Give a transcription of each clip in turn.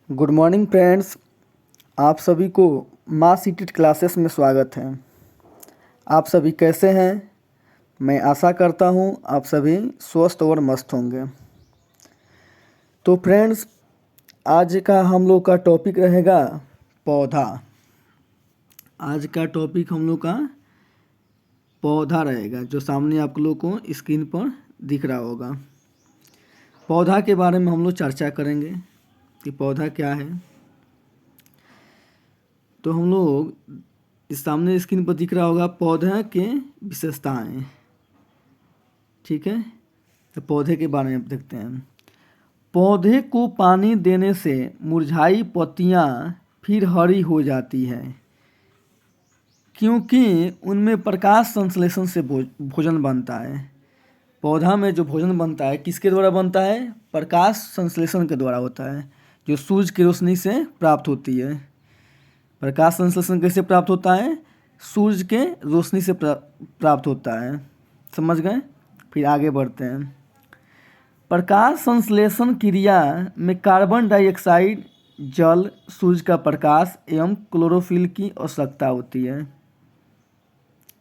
Good morning friends. आप सभी को माँ सीटेड क्लासेस में स्वागत है। आप सभी कैसे हैं? मैं आशा करता हूँ आप सभी स्वस्थ और मस्त होंगे। तो फ्रेंड्स, आज का हम लोग का टॉपिक रहेगा पौधा। आज का टॉपिक हम लोग का पौधा रहेगा, जो सामने आप लोग को स्क्रीन पर दिख रहा होगा। पौधा के बारे में हम लोग चर्चा करेंगे कि पौधा क्या है। तो हम लोग इस सामने स्क्रीन पर दिख रहा होगा पौधे के विशेषताएं। ठीक है, तो पौधे के बारे में देखते हैं। पौधे को पानी देने से मुरझाई पत्तियां फिर हरी हो जाती है, क्योंकि उनमें प्रकाश संश्लेषण से भोजन बनता है। पौधा में जो भोजन बनता है किसके द्वारा बनता है? प्रकाश संश्लेषण के द्वारा होता है, जो सूरज की रोशनी से प्राप्त होती है। प्रकाश संश्लेषण कैसे प्राप्त होता है? सूरज के रोशनी से प्राप्त होता है। समझ गए? फिर आगे बढ़ते हैं। प्रकाश संश्लेषण क्रिया में कार्बन डाइऑक्साइड, जल, सूरज का प्रकाश एवं क्लोरोफिल की आवश्यकता होती है।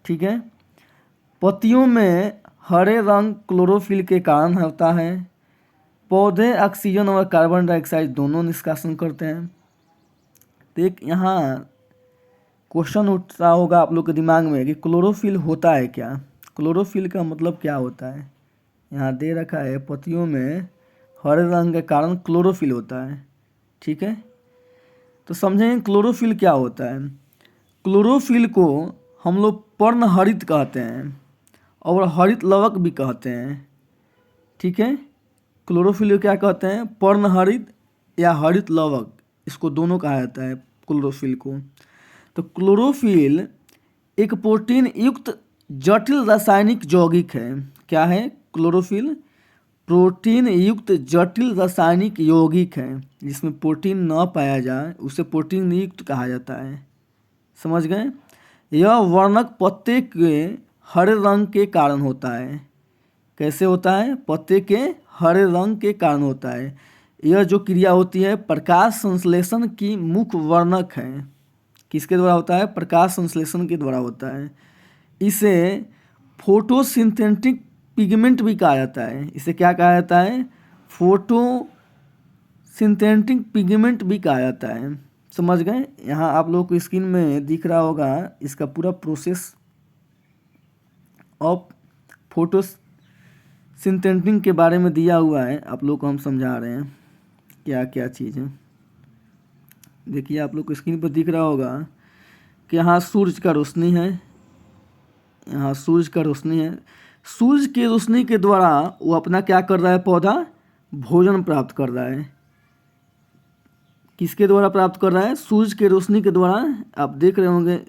ठीक है। पत्तियों में हरे रंग क्लोरोफिल के कारण होता है। पौधे ऑक्सीजन और कार्बन डाइऑक्साइड दोनों निष्कासन करते हैं। तो एक यहाँ क्वेश्चन उठता होगा आप लोग के दिमाग में कि क्लोरोफिल होता है क्या? क्लोरोफिल का मतलब क्या होता है? यहाँ दे रखा है पत्तियों में हरे रंग के कारण क्लोरोफिल होता है। ठीक है, तो समझें क्लोरोफिल क्या होता है। क्लोरोफिल को हम लोग पर्णहरित कहते हैं और हरित लवक भी कहते हैं। ठीक है, क्लोरोफिल को क्या कहते हैं? पर्णहरित या हरित लवक, इसको दोनों कहा जाता है क्लोरोफिल को। तो क्लोरोफिल एक प्रोटीन युक्त जटिल रासायनिक यौगिक है। क्या है क्लोरोफिल? प्रोटीन युक्त जटिल रासायनिक यौगिक है। जिसमें प्रोटीन न पाया जाए उसे प्रोटीन युक्त कहा जाता है। समझ गए? यह वर्णक पत्ते के हरे रंग के कारण होता है। कैसे होता है? पत्ते के हरे रंग के कारण होता है। यह जो क्रिया होती है प्रकाश संश्लेषण की मुख्य वर्णक है। किसके द्वारा होता है? प्रकाश संश्लेषण के द्वारा होता है। इसे फोटोसिंथेटिक पिगमेंट भी कहा जाता है। इसे क्या कहा जाता है? फोटोसिंथेटिक पिगमेंट भी कहा जाता है। समझ गए? यहाँ आप लोगों को स्क्रीन में दिख रहा होगा इसका पूरा प्रोसेस ऑफ फोटोसिंथेटिक के बारे में दिया हुआ है। आप लोग को हम समझा रहे हैं क्या क्या चीज़ है। देखिए आप लोग को स्क्रीन पर दिख रहा होगा कि यहाँ सूरज का रोशनी है। यहाँ सूरज का रोशनी है। सूरज की रोशनी के द्वारा वो अपना क्या कर रहा है? पौधा भोजन प्राप्त कर रहा है। किसके द्वारा प्राप्त कर रहा है? सूरज की रोशनी के द्वारा। आप देख रहे होंगे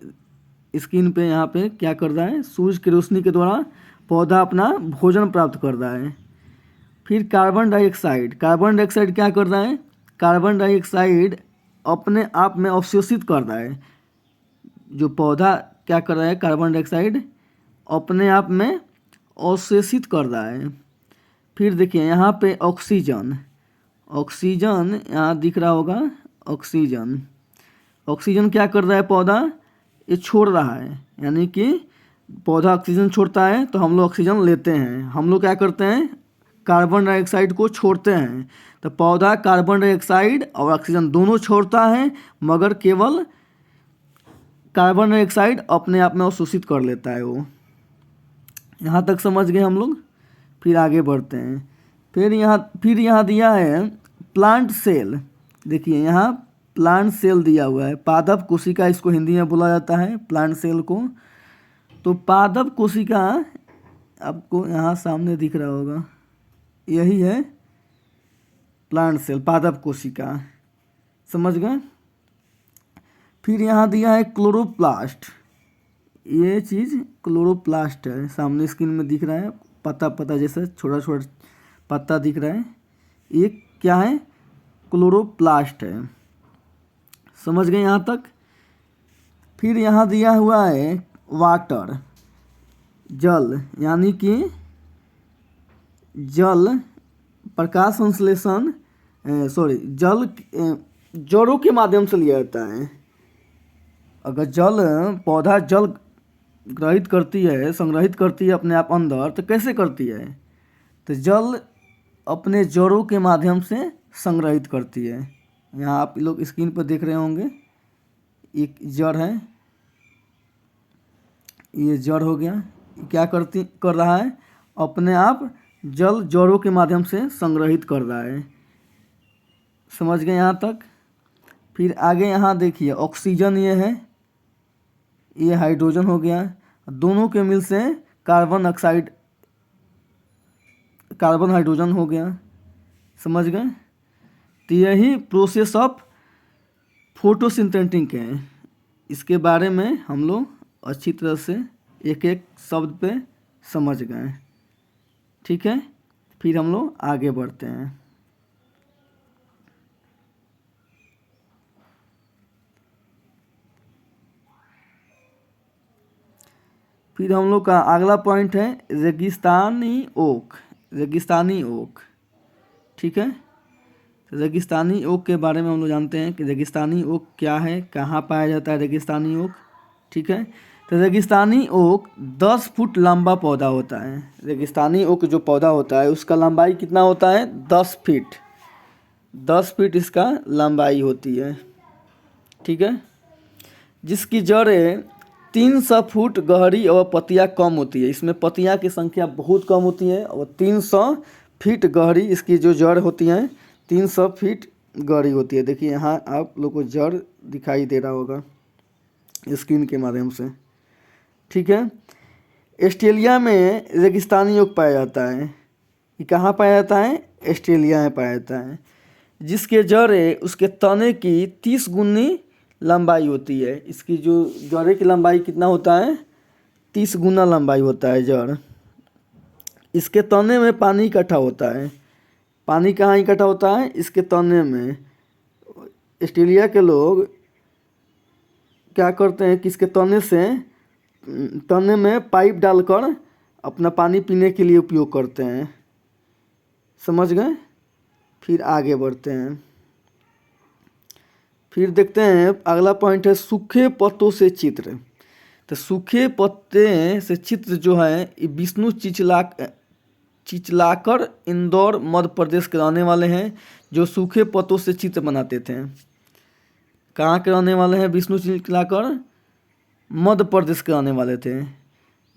स्क्रीन पे, यहाँ पे क्या कर रहा है? सूरज की रोशनी के द्वारा पौधा अपना भोजन प्राप्त कर रहा है। फिर कार्बन डाइऑक्साइड। कार्बन डाइऑक्साइड क्या कर रहा है? कार्बन डाइऑक्साइड अपने आप में अवशोषित कर रहा है। जो पौधा क्या कर रहा है? कार्बन डाइऑक्साइड अपने आप में अवशोषित कर रहा है। फिर देखिए यहाँ पे ऑक्सीजन। ऑक्सीजन यहाँ दिख रहा होगा। ऑक्सीजन, ऑक्सीजन क्या कर रहा है? पौधा ये छोड़ रहा है। यानी कि पौधा ऑक्सीजन छोड़ता है तो हम लोग ऑक्सीजन लेते हैं। हम लोग क्या करते हैं? कार्बन डाइऑक्साइड को छोड़ते हैं। तो पौधा कार्बन डाइऑक्साइड और ऑक्सीजन दोनों छोड़ता है, मगर केवल कार्बन डाइऑक्साइड अपने आप में अवशोषित कर लेता है वो। यहाँ तक समझ गए हम लोग? फिर आगे बढ़ते हैं। फिर यहाँ दिया है प्लांट सेल। देखिए यहाँ प्लांट सेल दिया हुआ है। पादप कोशिका इसको हिंदी में बोला जाता है, प्लांट सेल को। तो पादप कोशिका आपको यहाँ सामने दिख रहा होगा, यही है प्लांट सेल, पादप कोशिका। समझ गए? फिर यहाँ दिया है क्लोरोप्लास्ट। ये चीज़ क्लोरोप्लास्ट है, सामने स्क्रीन में दिख रहा है। पत्ता पत्ता जैसा छोटा छोटा पत्ता दिख रहा है, ये क्या है? क्लोरोप्लास्ट है। समझ गए यहाँ तक? फिर यहाँ दिया हुआ है वाटर, जल। यानी कि जल प्रकाश संश्लेषण जल जड़ों के माध्यम से लिया जाता है। अगर जल पौधा जल ग्रहित करती है, संग्रहित करती है अपने आप अंदर, तो कैसे करती है? तो जल अपने जड़ों के माध्यम से संग्रहित करती है। यहाँ आप लोग स्क्रीन पर देख रहे होंगे, एक जड़ है, ये जड़ हो गया। क्या कर रहा है? अपने आप जल जड़ों के माध्यम से संग्रहित कर रहा है। समझ गए यहाँ तक? फिर आगे यहाँ देखिए, ऑक्सीजन ये है, ये हाइड्रोजन हो गया, दोनों के मिल से कार्बन ऑक्साइड, कार्बन हाइड्रोजन हो गया। समझ गए? तो यही प्रोसेस ऑफ फोटोसिंथेटिक है। इसके बारे में हम लोग अच्छी तरह से एक एक शब्द पे समझ गए। ठीक है, फिर हम लोग आगे बढ़ते हैं। फिर हम लोग का अगला पॉइंट है रेगिस्तानी ओक। रेगिस्तानी ओक, ठीक है। रेगिस्तानी ओक के बारे में हम लोग जानते हैं कि रेगिस्तानी ओक क्या है, कहाँ पाया जाता है रेगिस्तानी ओक। ठीक है, तो रेगिस्तानी ओक 10 फुट लंबा पौधा होता है। रेगिस्तानी ओक जो पौधा होता है उसका लंबाई कितना होता है? 10 फीट। 10 फीट इसका लंबाई होती है। ठीक है, जिसकी जड़ें 300 फुट गहरी और पत्तियाँ कम होती है। इसमें पत्तियाँ की संख्या बहुत कम होती है और 300 फीट गहरी इसकी जो जड़ होती हैं 300 फीट गहरी होती है। देखिए यहाँ आप लोग को जड़ दिखाई दे रहा होगा स्क्रीन के माध्यम से। ठीक है, ऑस्ट्रेलिया में रेगिस्तानी ओक पाया जाता है। ये कहाँ पाया जाता है? ऑस्ट्रेलिया में पाया जाता है। जिसके जड़ें उसके तने की 30 गुनी लंबाई होती है। इसकी जो जड़े की लंबाई कितना होता है? 30 गुना लंबाई होता है जड़। इसके तने में पानी इकट्ठा होता है। पानी कहाँ इकट्ठा होता है? इसके तने में। ऑस्ट्रेलिया के लोग क्या करते हैं कि इसके तने में पाइप डालकर अपना पानी पीने के लिए उपयोग करते हैं। समझ गए? फिर आगे बढ़ते हैं। फिर देखते हैं अगला पॉइंट है सूखे पत्तों से चित्र। तो सूखे पत्ते से चित्र जो है ये विष्णु चिचलाकर इंदौर मध्य प्रदेश के रहने वाले हैं, जो सूखे पत्तों से चित्र बनाते थे। कहाँ के रहने वाले हैं? विष्णु चिचलाकर मध्य प्रदेश के रहने वाले थे,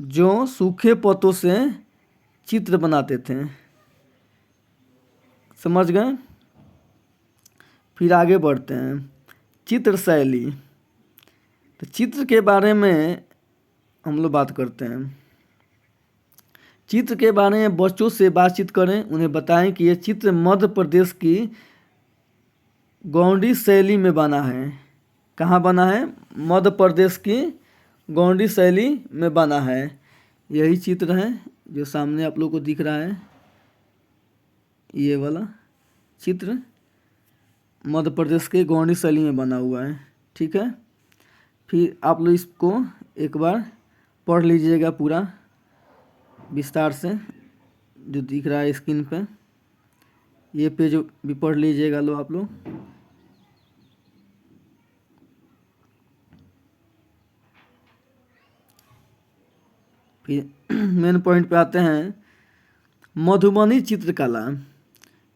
जो सूखे पत्तों से चित्र बनाते थे। समझ गए? फिर आगे बढ़ते हैं। चित्र शैली। तो चित्र के बारे में हम लोग बात करते हैं। चित्र के बारे में बच्चों से बातचीत करें, उन्हें बताएं कि यह चित्र मध्य प्रदेश की गौंडी शैली में बना है। कहाँ बना है? मध्य प्रदेश की गौंडी शैली में बना है। यही चित्र है जो सामने आप लोगों को दिख रहा है, ये वाला चित्र मध्य प्रदेश के गौंडी शैली में बना हुआ है। ठीक है, फिर आप लोग इसको एक बार पढ़ लीजिएगा पूरा विस्तार से, जो दिख रहा है स्क्रीन पे। ये पेज भी पढ़ लीजिएगा लो आप लोग। फिर मेन पॉइंट पे आते हैं, मधुबनी चित्रकला।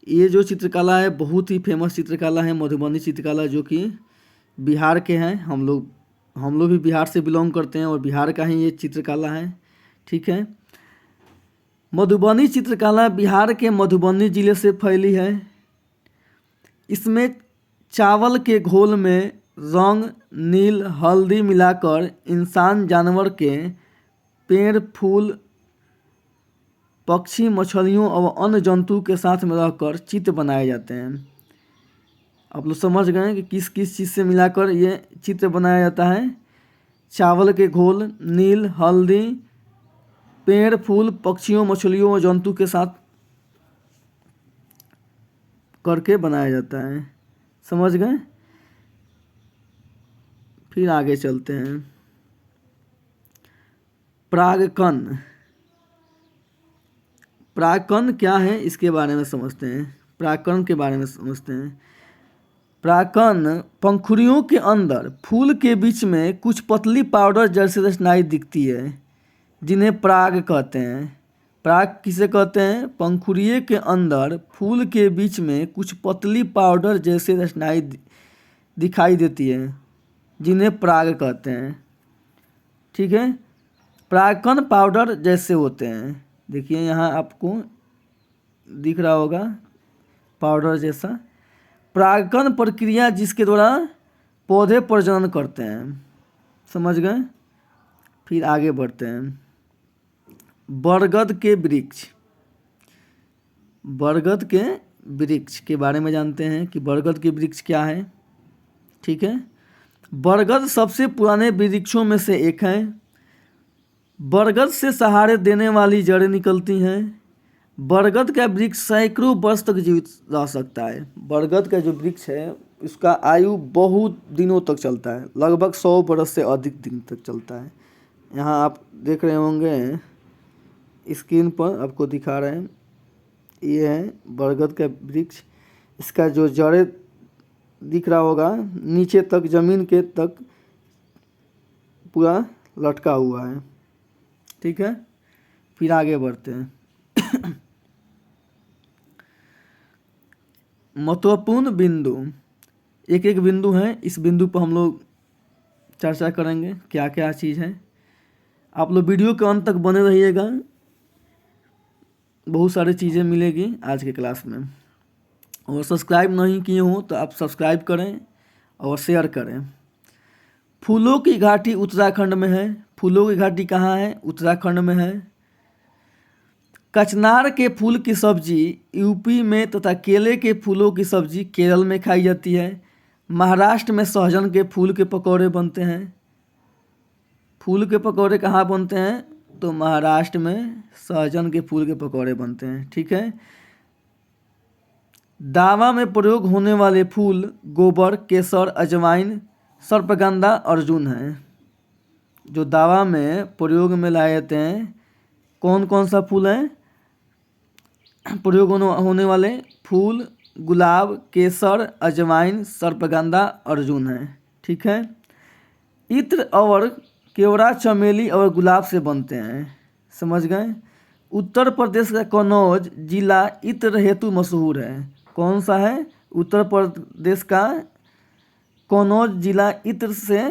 ये जो चित्रकला है बहुत ही फेमस चित्रकला है, मधुबनी चित्रकला, जो कि बिहार के हैं। हम लोग भी बिहार से बिलोंग करते हैं और बिहार का ही ये चित्रकला है। ठीक है, मधुबनी चित्रकला बिहार के मधुबनी जिले से फैली है। इसमें चावल के घोल में रंग नील हल्दी मिलाकर इंसान जानवर के पेड़ फूल पक्षी मछलियों और अन्य जंतु के साथ में रहकर चित्र बनाए जाते हैं। आप लोग समझ गए कि किस किस चीज़ से मिलाकर ये चित्र बनाया जाता है? चावल के घोल, नील हल्दी, पेड़ फूल पक्षियों मछलियों और जंतु के साथ करके बनाया जाता है। समझ गए? फिर आगे चलते हैं। परागकण। परागकण क्या है इसके बारे में समझते हैं। परागकण के बारे में समझते हैं। परागकण पंखुड़ियों के अंदर फूल के बीच में कुछ पतली पाउडर जैसी रचनाएं दिखती है, जिन्हें पराग कहते हैं। पराग किसे कहते हैं? पंखुड़ियों के अंदर फूल के बीच में कुछ पतली पाउडर जैसी रचनाएं दिखाई देती है, जिन्हें पराग कहते हैं। ठीक है, परागकण पाउडर जैसे होते हैं। देखिए यहाँ आपको दिख रहा होगा पाउडर जैसा। परागकण प्रक्रिया जिसके द्वारा पौधे प्रजनन करते हैं। समझ गए? फिर आगे बढ़ते हैं। बरगद के वृक्ष। बरगद के वृक्ष के बारे में जानते हैं कि बरगद के वृक्ष क्या है। ठीक है, बरगद सबसे पुराने वृक्षों में से एक है। बरगद से सहारे देने वाली जड़ें निकलती हैं। बरगद का वृक्ष सैकड़ों वर्ष तक जीवित रह सकता है। बरगद का जो वृक्ष है उसका आयु बहुत दिनों तक चलता है, लगभग 100 वर्ष से अधिक दिन तक चलता है। यहाँ आप देख रहे होंगे स्क्रीन पर आपको दिखा रहे हैं, ये है बरगद का वृक्ष। इसका जो जड़ें दिख रहा होगा नीचे तक, ज़मीन के तक पूरा लटका हुआ है। ठीक है, फिर आगे बढ़ते हैं। महत्वपूर्ण बिंदु, एक एक बिंदु है, इस बिंदु पर हम लोग चर्चा करेंगे क्या क्या चीज़ है। आप लोग वीडियो के अंत तक बने रहिएगा, बहुत सारी चीज़ें मिलेगी आज के क्लास में। और सब्सक्राइब नहीं किए हो तो आप सब्सक्राइब करें और शेयर करें। फूलों की घाटी उत्तराखंड में है। फूलों की घाटी कहाँ है? उत्तराखंड में है। कचनार के फूल की सब्जी यूपी में तथा केले के फूलों की सब्जी केरल में खाई जाती है। महाराष्ट्र में सहजन के फूल के पकौड़े बनते हैं। फूल के पकौड़े कहाँ बनते हैं? तो महाराष्ट्र में सहजन के फूल के पकौड़े बनते हैं। ठीक है, दावा में प्रयोग होने वाले फूल गोबर, केसर, अजवाइन, सर्पगंधा, अर्जुन हैं। जो दावा में प्रयोग में लाए जाते हैं, कौन कौन सा फूल है प्रयोग होने वाले? फूल गुलाब, केसर, अजवाइन, सर्पगंधा, अर्जुन है। ठीक है, इत्र और केवड़ा चमेली और गुलाब से बनते हैं। समझ गए? उत्तर प्रदेश का कन्नौज जिला इत्र हेतु मशहूर है। कौन सा है? उत्तर प्रदेश का कन्नौज जिला इत्र से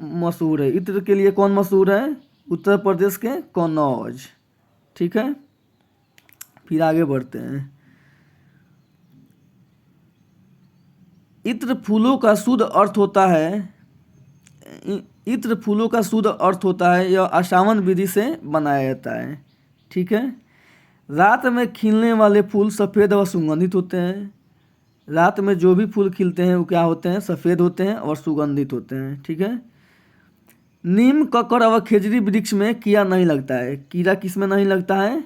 मशहूर है। इत्र के लिए कौन मशहूर है? उत्तर प्रदेश के कन्नौज। ठीक है, फिर आगे बढ़ते हैं। इत्र फूलों का शुद्ध अर्थ होता है, इत्र फूलों का शुद्ध अर्थ होता है यह आसावन विधि से बनाया जाता है। ठीक है, रात में खिलने वाले फूल सफ़ेद और सुगंधित होते हैं। रात में जो भी फूल खिलते हैं वो क्या होते हैं? सफ़ेद होते हैं और सुगंधित होते हैं। ठीक है, नीम, ककड़ और खेजड़ी वृक्ष में कीड़ा नहीं लगता है। कीड़ा किस में नहीं लगता है?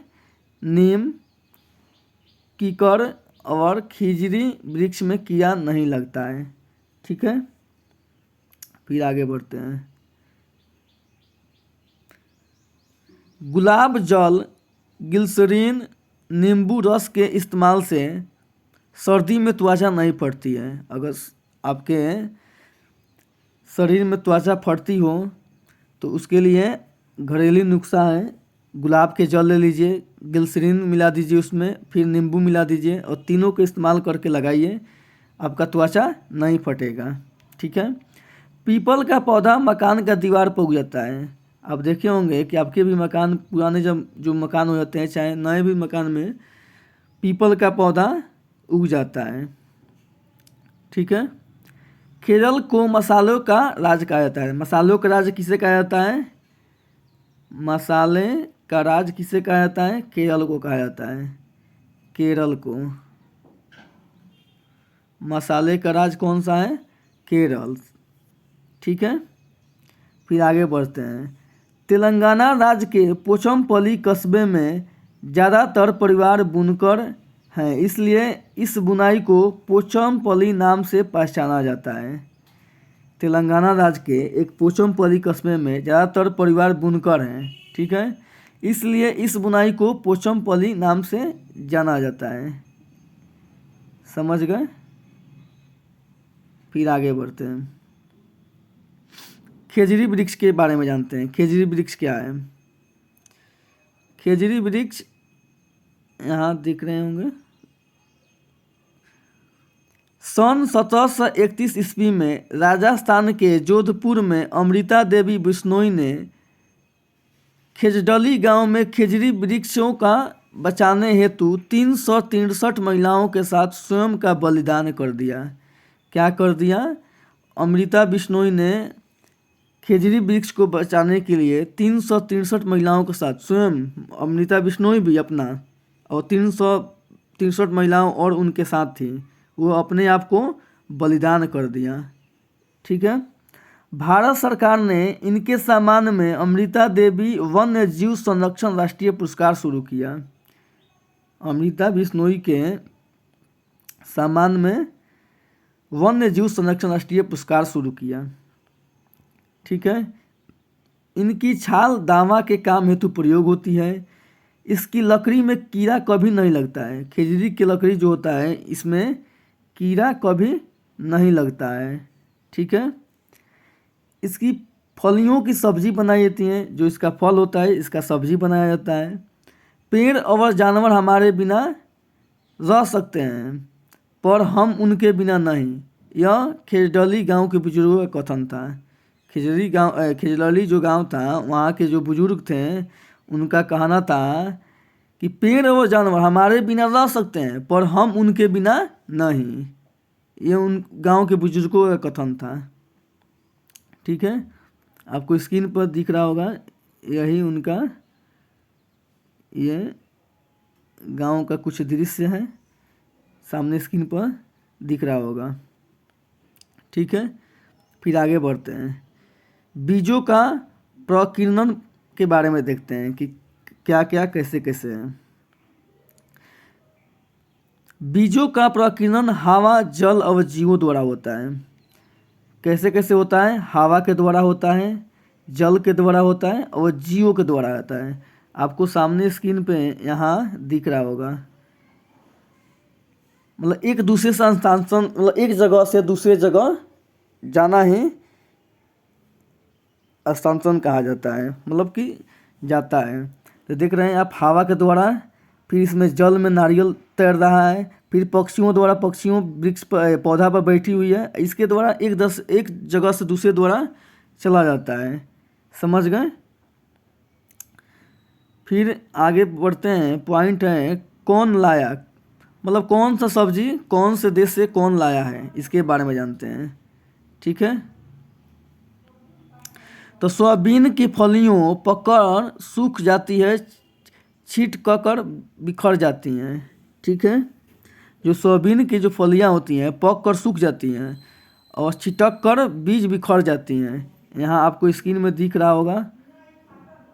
नीम, कीकर और खिजड़ी वृक्ष में कीड़ा नहीं लगता है। ठीक है, फिर आगे बढ़ते हैं। गुलाब जल, ग्लिसरीन, नींबू रस के इस्तेमाल से सर्दी में त्वचा नहीं फटती है। अगर आपके शरीर में त्वचा फटती हो तो उसके लिए घरेलू नुस्खा है। गुलाब के जल ले लीजिए, ग्लिसरीन मिला दीजिए उसमें, फिर नींबू मिला दीजिए और तीनों को इस्तेमाल करके लगाइए, आपका त्वचा नहीं फटेगा। ठीक है, पीपल का पौधा मकान का दीवार पर उग जाता है। आप देखे होंगे कि आपके भी मकान, पुराने जब जो मकान हो जाते हैं, चाहे नए भी मकान में पीपल का पौधा उग जाता है। ठीक है, केरल को मसालों का राज कहा जाता है। मसालों का राज किसे कहा जाता है? मसाले का राज किसे कहा जाता है? केरल को कहा जाता है। केरल को मसाले का राज कौन सा है? केरल। ठीक है, फिर आगे बढ़ते हैं। तेलंगाना राज्य के पोचमपल्ली कस्बे में ज़्यादातर परिवार बुनकर हैं, इसलिए इस बुनाई को पोचमपल्ली नाम से पहचाना जाता है। तेलंगाना राज्य के एक पोचमपल्ली कस्बे में ज़्यादातर परिवार बुनकर हैं। ठीक है, इसलिए इस बुनाई को पोचमपल्ली नाम से जाना जाता है। समझ गए? फिर आगे बढ़ते हैं, खेजड़ी वृक्ष के बारे में जानते हैं। खेजड़ी वृक्ष क्या है? खेजड़ी वृक्ष यहाँ दिख रहे होंगे। सन 1731 ईस्वी में राजस्थान के जोधपुर में अमृता देवी बिश्नोई ने खेजडली गांव में खेजड़ी वृक्षों का बचाने हेतु 363 महिलाओं के साथ स्वयं का बलिदान कर दिया। क्या कर दिया? अमृता बिश्नोई ने खेजड़ी वृक्ष को बचाने के लिए 363 महिलाओं के साथ, स्वयं अमृता बिश्नोई भी अपना और 363 महिलाओं और उनके साथ थी, वो अपने आप को बलिदान कर दिया। ठीक है। भारत सरकार ने इनके सम्मान में अमृता देवी वन्य जीव संरक्षण राष्ट्रीय पुरस्कार शुरू किया। अमृता बिश्नोई के सम्मान में वन्य जीव संरक्षण राष्ट्रीय पुरस्कार शुरू किया। ठीक है। इनकी छाल दावा के काम हेतु प्रयोग होती है। इसकी लकड़ी में कीड़ा कभी नहीं लगता है। खेजड़ी की लकड़ी जो होता है इसमें कीड़ा कभी नहीं लगता है। ठीक है। इसकी फलियों की सब्जी बनाई जाती है, जो इसका फल होता है इसका सब्जी बनाया जाता है। पेड़ और जानवर हमारे बिना रह सकते हैं पर हम उनके बिना नहीं, यह खेजड़ली गांव के बुजुर्गों का कथन था। खेजड़ली जो गांव था वहाँ के जो बुजुर्ग थे उनका कहना था कि पेड़ और जानवर हमारे बिना रह सकते हैं पर हम उनके बिना नहीं, ये उन गांव के बुजुर्गों का कथन था। ठीक है। आपको स्क्रीन पर दिख रहा होगा, यही उनका ये गांव का कुछ दृश्य है, सामने स्क्रीन पर दिख रहा होगा। ठीक है। फिर आगे बढ़ते हैं, बीजों का प्रकीर्णन के बारे में देखते हैं कि क्या क्या कैसे कैसे है। बीजों का प्रकीर्णन हवा, जल और जीवों द्वारा होता है। कैसे कैसे होता है? हवा के द्वारा होता है, जल के द्वारा होता है और जीवों के द्वारा होता है। आपको सामने स्क्रीन पे यहाँ दिख रहा होगा। मतलब एक दूसरे से मतलब एक जगह से दूसरे जगह जाना ही स्थानांतरण कहा जाता है, मतलब कि जाता है। तो देख रहे हैं आप, हवा के द्वारा, फिर इसमें जल में नारियल तैर रहा है, फिर पक्षियों द्वारा, पक्षियों वृक्ष पर पौधा पर बैठी हुई है, इसके द्वारा एक जगह से दूसरे द्वारा चला जाता है। समझ गए? फिर आगे बढ़ते हैं, पॉइंट है कौन लाया, मतलब कौन सा सब्जी कौन से देश से कौन लाया है, इसके बारे में जानते हैं। ठीक है। तो सोयाबीन की फलियों पककर सूख जाती है, छीट कर बिखर जाती हैं। ठीक है। जो सोयाबीन की जो फलियां होती हैं पक कर सूख जाती हैं और छिटक कर बीज बिखर जाती हैं। यहाँ आपको स्क्रीन में दिख रहा होगा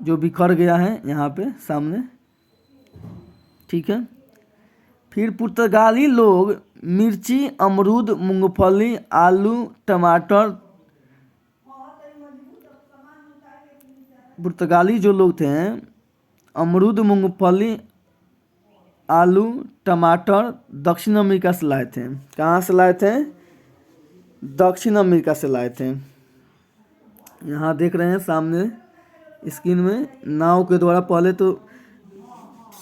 जो बिखर गया है यहाँ पे सामने। ठीक है। फिर पुर्तगाली लोग मिर्ची, अमरूद, मूंगफली, आलू, टमाटर, पुर्तगाली जो लोग थे अमरूद, मूंगफली, आलू, टमाटर दक्षिण अमेरिका से लाए थे। कहाँ से लाए थे? दक्षिण अमेरिका से लाए थे। यहाँ देख रहे हैं सामने स्क्रीन में, नाव के द्वारा, पहले तो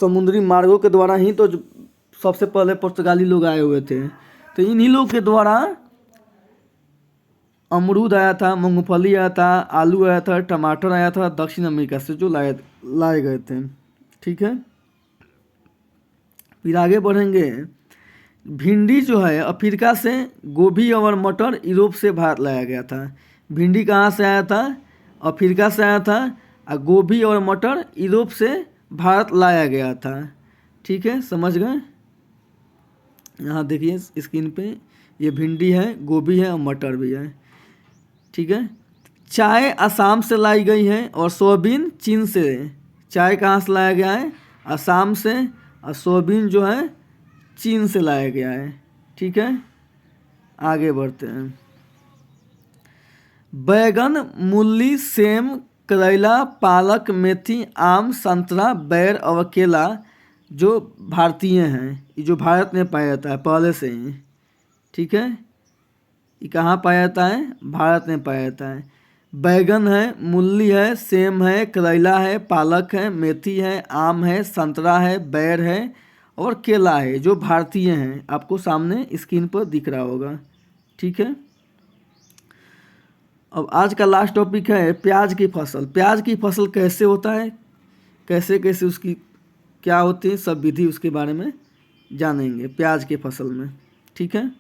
समुद्री मार्गों के द्वारा ही तो सबसे पहले पुर्तगाली लोग आए हुए थे। तो इन्हीं लोग के द्वारा अमरूद आया था, मूंगफली आया था, आलू आया था, टमाटर आया था दक्षिण अमेरिका से जो लाए गए थे। ठीक है। फिर आगे बढ़ेंगे, भिंडी जो है अफ्रीका से, गोभी और मटर यूरोप से भारत लाया गया था। भिंडी कहाँ से आया था? अफ्रीका से आया था, और गोभी और मटर यूरोप से भारत लाया गया था। ठीक है, समझ गए? यहाँ देखिए स्क्रीन पे, ये भिंडी है, गोभी है और मटर भी है। ठीक है। चाय असम से लाई गई है और सोयाबीन चीन से। चाय कहाँ से लाया गया है? असम से, और सोयाबीन जो है चीन से लाया गया है। ठीक है। आगे बढ़ते हैं, बैगन, मूली, सेम, करेला, पालक, मेथी, आम, संतरा, बेर और केला जो भारतीय हैं, जो भारत में पाया जाता है पहले से ही। ठीक है। ये कहाँ पाया जाता है? भारत में पाया जाता है। बैगन है, मूली है, सेम है, करेला है, पालक है, मेथी है, आम है, संतरा है, बैर है और केला है, जो भारतीय हैं। आपको सामने स्क्रीन पर दिख रहा होगा। ठीक है, अब आज का लास्ट टॉपिक है प्याज की फसल। प्याज की फसल कैसे होता है, कैसे कैसे उसकी क्या होती है, सब विधि उसके बारे में जानेंगे प्याज के फसल में। ठीक है,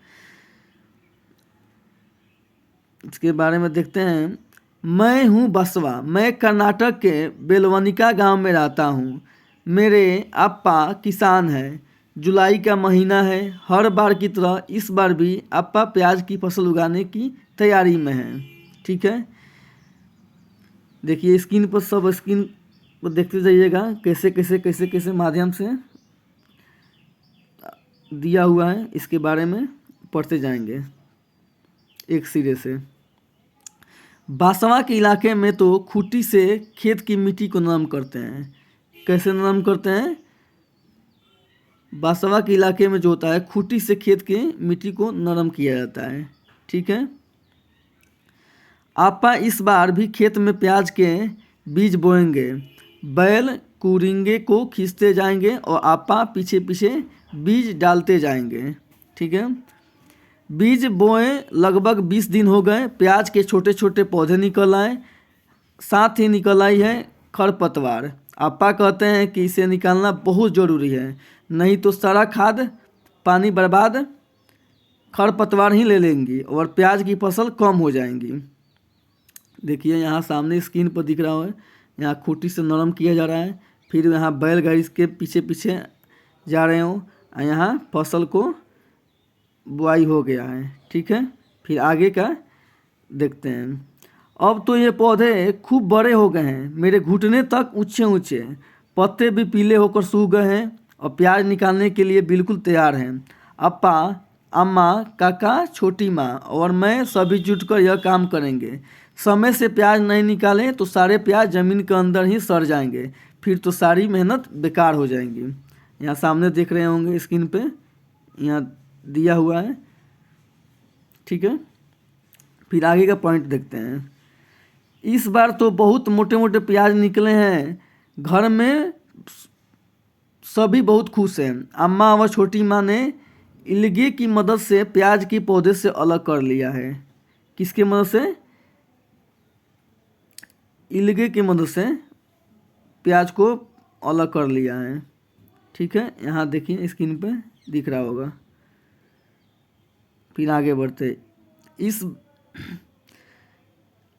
इसके बारे में देखते हैं। मैं हूँ बसवा, मैं कर्नाटक के बेलवनिका गांव में रहता हूँ। मेरे अप्पा किसान हैं। जुलाई का महीना है। हर बार की तरह इस बार भी अप्पा प्याज की फसल उगाने की तैयारी में हैं। ठीक है, देखिए स्क्रीन पर, सब स्क्रीन पर देखते जाइएगा कैसे कैसे कैसे कैसे माध्यम से दिया हुआ है, इसके बारे में पढ़ते जाएंगे एक सिरे से। बासवा के इलाके में तो खूंटी से खेत की मिट्टी को नरम करते हैं। कैसे नरम करते हैं? बासवा के इलाके में जो होता है, खूंटी से खेत की मिट्टी को नरम किया जाता है। ठीक है, आपा इस बार भी खेत में प्याज के बीज बोएंगे। बैल कुरिंगे को खींचते जाएंगे और आपा पीछे पीछे बीज डालते जाएंगे। ठीक है, बीज बोए लगभग 20 दिन हो गए। प्याज के छोटे छोटे पौधे निकल आए, साथ ही निकल आई है खरपतवार। आपा कहते हैं कि इसे निकालना बहुत ज़रूरी है, नहीं तो सारा खाद पानी बर्बाद खरपतवार ही ले लेंगी और प्याज की फसल कम हो जाएंगी। देखिए यहाँ सामने स्क्रीन पर दिख रहा है, यहाँ खूंटी से नरम किया जा रहा है, फिर यहाँ बैलगाड़ी के पीछे पीछे जा रहे हो, यहाँ फसल को बुआई हो गया है। ठीक है, फिर आगे का देखते हैं। अब तो ये पौधे खूब बड़े हो गए हैं, मेरे घुटने तक ऊंचे ऊंचे। पत्ते भी पीले होकर सूख गए हैं और प्याज निकालने के लिए बिल्कुल तैयार हैं। अप्पा, अम्मा, काका, छोटी माँ और मैं सभी जुटकर यह काम करेंगे। समय से प्याज नहीं निकालें तो सारे प्याज ज़मीन के अंदर ही सड़ जाएंगे, फिर तो सारी मेहनत बेकार हो जाएंगी। यहाँ सामने देख रहे होंगे स्क्रीन पे, यहाँ दिया हुआ है। ठीक है, फिर आगे का पॉइंट देखते हैं। इस बार तो बहुत मोटे मोटे प्याज निकले हैं। घर में सभी बहुत खुश हैं। अम्मा व छोटी माँ ने इल्गे की मदद से प्याज के पौधे से अलग कर लिया है। किसकी मदद से? इल्गे की मदद से प्याज को अलग कर लिया है। ठीक है, यहाँ देखिए स्क्रीन पे दिख रहा होगा। फिर आगे बढ़ते, इस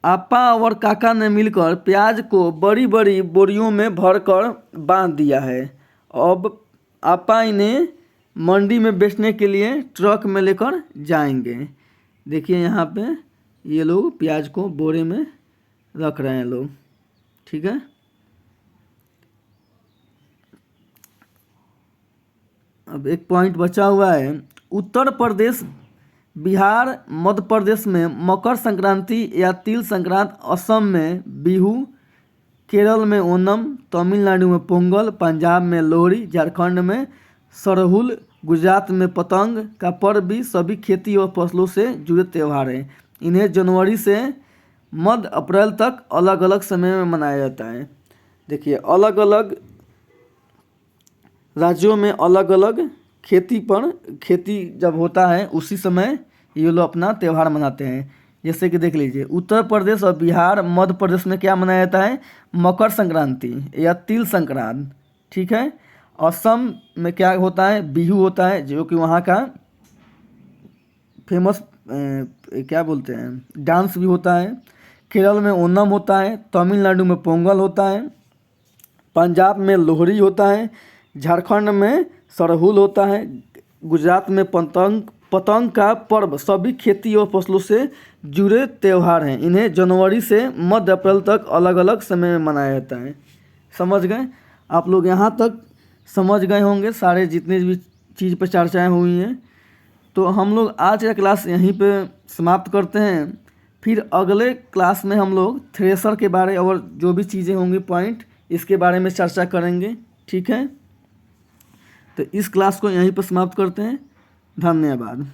आपा और काका ने मिलकर प्याज को बड़ी बड़ी बोरियों में भरकर बांध दिया है। अब आपा इन्हें मंडी में बेचने के लिए ट्रक में लेकर जाएंगे। देखिए यहाँ पे ये लोग प्याज को बोरे में रख रहे हैं लोग। ठीक है, अब एक पॉइंट बचा हुआ है। उत्तर प्रदेश, बिहार, मध्य प्रदेश में मकर संक्रांति या तिल संक्रांति, असम में बिहू, केरल में ओणम, तमिलनाडु में पोंगल, पंजाब में लोहड़ी, झारखंड में सरहुल, गुजरात में पतंग का पर्व भी सभी खेती और फसलों से जुड़े त्यौहार हैं। इन्हें जनवरी से मध्य अप्रैल तक अलग अलग समय में मनाया जाता है। देखिए अलग अलग राज्यों में अलग अलग खेती जब होता है उसी समय ये लोग अपना त्यौहार मनाते हैं। जैसे कि देख लीजिए, उत्तर प्रदेश और बिहार, मध्य प्रदेश में क्या मनाया जाता है? मकर संक्रांति या तिल संक्रांति। ठीक है, असम में क्या होता है? बिहू होता है, जो कि वहाँ का फेमस क्या बोलते हैं, डांस भी होता है। केरल में ओणम होता है, तमिलनाडु में पोंगल होता है, पंजाब में लोहड़ी होता है, झारखंड में सरहुल होता है, गुजरात में पतंग का पर्व। सभी खेती और फसलों से जुड़े त्यौहार हैं। इन्हें जनवरी से मध्य अप्रैल तक अलग अलग समय में मनाया जाता है। समझ गए आप लोग? यहाँ तक समझ गए होंगे सारे जितने भी चीज़ पर चर्चाएँ हुई हैं। तो हम लोग आज का क्लास यहीं पे समाप्त करते हैं। फिर अगले क्लास में हम लोग थ्रेशर के बारे और जो भी चीज़ें होंगी पॉइंट, इसके बारे में चर्चा करेंगे। ठीक है, तो इस क्लास को यहीं पर समाप्त करते हैं। धन्यवाद।